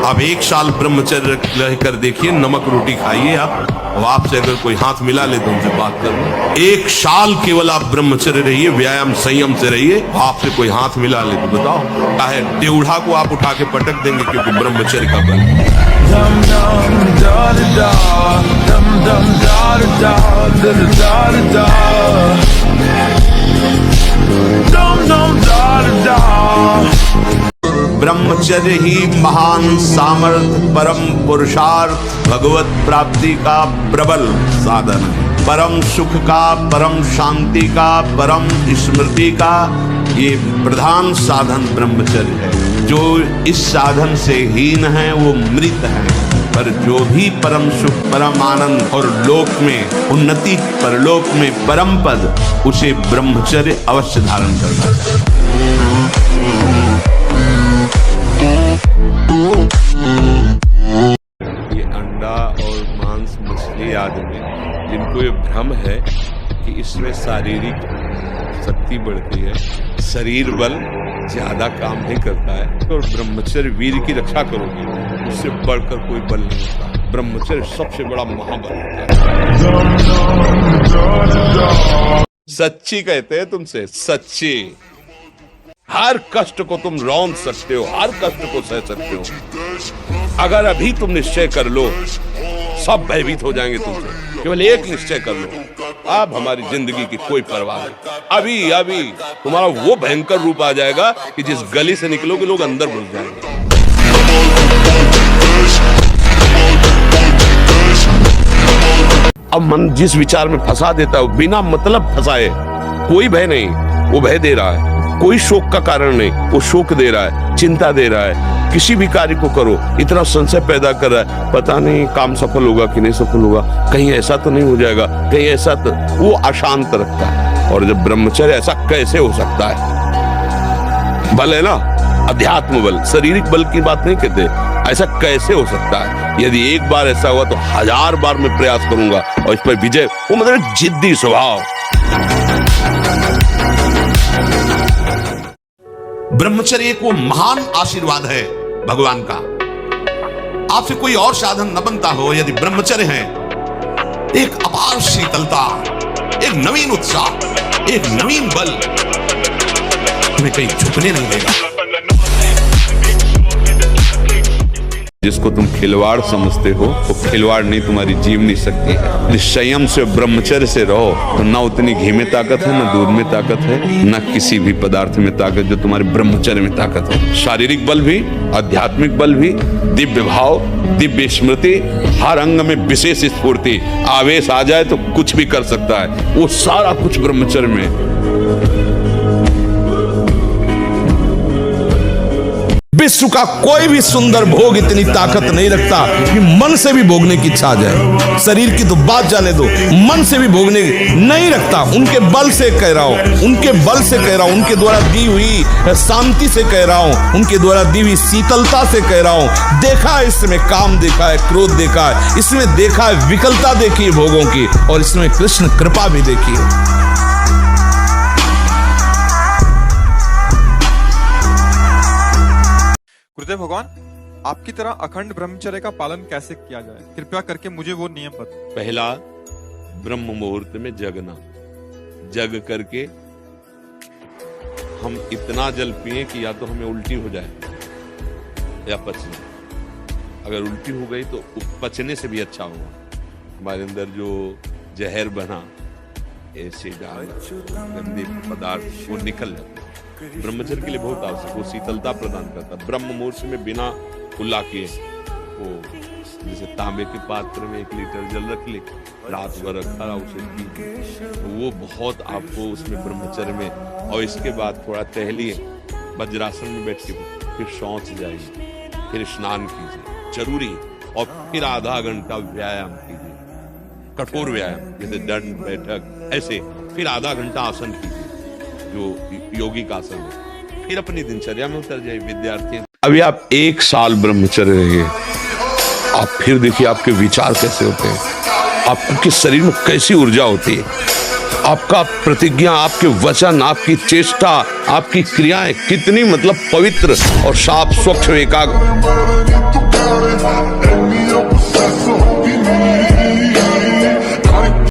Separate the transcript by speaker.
Speaker 1: आप 1 साल ब्रह्मचर्य रहकर देखिए, नमक रोटी खाइए आप, और आपसे अगर कोई हाथ मिला ले तो उनसे बात कर। 1 साल केवल आप ब्रह्मचर्य रहिए, व्यायाम संयम से रहिए, आपसे कोई हाथ मिला ले तो बताओ, चाहे टेढ़ा को आप उठा के पटक देंगे, क्योंकि ब्रह्मचर्य का बल। ब्रह्मचर्य ही महान सामर्थ्य, परम पुरुषार्थ, भगवत प्राप्ति का प्रबल साधन है। परम सुख का, परम शांति का, परम स्मृति का ये प्रधान साधन ब्रह्मचर्य है। जो इस साधन से हीन है वो मृत है, पर जो भी परम सुख, परम आनंद और लोक में उन्नति, परलोक में परम पद, उसे ब्रह्मचर्य अवश्य धारण करना चाहिए। ये अंडा और मांस, मछली आदि में जिनको ये भ्रम है कि इसमें शारीरिक शक्ति बढ़ती है, शरीर बल ज्यादा काम नहीं करता है, और ब्रह्मचर्य वीर की रक्षा करोगे, उससे बढ़कर कोई बल नहीं होता। ब्रह्मचर्य सबसे बड़ा महाबल होता है। सच्ची कहते हैं तुमसे, सच्ची। हर कष्ट को तुम रौंद सकते हो, हर कष्ट को सह सकते हो। अगर अभी तुम निश्चय कर लो, सब भयभीत हो जाएंगे तुमसे। केवल एक निश्चय कर लो, अब हमारी जिंदगी की कोई परवाह नहीं। अभी तुम्हारा वो भयंकर रूप आ जाएगा कि जिस गली से निकलोगे लोग अंदर घुस जाएंगे। अब मन जिस विचार में फंसा देता है, बिना मतलब फंसाए, कोई भय नहीं, वो भय दे रहा है। कोई शोक का कारण नहीं, वो शोक दे रहा है, चिंता दे रहा है। किसी भी कार्य को करो, इतना संशय पैदा कर रहा है, पता नहीं काम सफल होगा कि नहीं सफल होगा, कहीं ऐसा तो नहीं हो जाएगा, कहीं ऐसा तो, वो अशांत रखता है। और जब ब्रह्मचर्य, ऐसा कैसे हो सकता है? बल है ना, अध्यात्म बल, शारीरिक बल की बात नहीं कहते, ऐसा कैसे हो सकता है? यदि एक बार ऐसा हुआ तो 1000 बार मैं प्रयास करूंगा और इस पर विजय। वो मतलब जिद्दी स्वभाव। ब्रह्मचर्य को महान आशीर्वाद है भगवान का। आपसे कोई और साधन न बनता हो, यदि ब्रह्मचर्य है, एक अपार शीतलता, एक नवीन उत्साह, एक नवीन बल तुम्हें कहीं झुकने नहीं देगा। जिसको तुम खिलवाड़ समझते हो, वो खिलवाड़ नहीं, तुम्हारी जीवनी शक्ति है। यदि संयम से, ब्रह्मचर्य से रहो तो ना उतनी घी में ताकत है, ना दूध में ताकत है, ना किसी भी पदार्थ में ताकत जो तुम्हारे ब्रह्मचर्य में ताकत है। शारीरिक बल भी, आध्यात्मिक बल भी, दिव्य भाव, दिव्य स्मृति, हर अंग में विशेष स्फूर्ति, आवेश आ जाए तो कुछ भी कर सकता है, वो सारा कुछ ब्रह्मचर्य में। विश्व का कोई भी सुंदर भोग इतनी ताकत नहीं रखता कि मन से भी भोगने की इच्छा आ जाए। शरीर की तो बात जाने दो, मन से भी भोगने नहीं रखता। उनके बल से कह रहा हूं, उनके बल से कह रहा हूं, उनके द्वारा दी हुई शांति से कह रहा हूं, उनके द्वारा दी हुई शीतलता से कह रहा हूं। देखा है इसमें काम, देखा है क्रोध, देखा है इसमें, देखा है विकलता देखी है भोगों की, और इसमें कृष्ण कृपा भी देखी है।
Speaker 2: गुरुदेव भगवान, आपकी तरह अखंड ब्रह्मचर्य का पालन कैसे किया जाए? कृपया करके मुझे वो नियम बताएं।
Speaker 1: पहला, ब्रह्म मुहूर्त में जगना। जग करके हम इतना जल पिए कि या तो हमें उल्टी हो जाए या पचने। अगर उल्टी हो गई तो पचने से भी अच्छा होगा। हमारे अंदर जो जहर बना, एसिड, गंदे पदार्थ, वो निकल जाते। ब्रह्मचर्य के लिए बहुत आवश्यक, वो शीतलता प्रदान करता। ब्रह्म मुहूर्त में बिना कुल्ला किए, वो जैसे तांबे के पात्र में 1 लीटर जल रख ले, रात भर रखा रहा, उसे पी, तो वो बहुत आपको उसमें ब्रह्मचर्य में। और इसके बाद थोड़ा टहलिए, वज्रासन में बैठ के, फिर शौच जाइए, फिर स्नान कीजिए, जरूरी। और फिर आधा घंटा व्यायाम कीजिए, कठोर व्यायाम, जैसे दंड बैठक, ऐसे। फिर आधा घंटा आसन कीजिए, जो योगी का आसन है। फिर अपनी दिनचर्या में उतर जाइए। विद्यार्थी, अभी आप 1 साल ब्रह्मचर्य रहिए, आप फिर देखिए आपके विचार कैसे होते हैं, आपके शरीर में कैसी ऊर्जा होती है, आपका प्रतिज्ञा, आपके वचन, आपकी चेष्टा, आपकी क्रियाएं कितनी मतलब पवित्र और साफ, स्वच्छ, एकाग्र।
Speaker 3: Bye.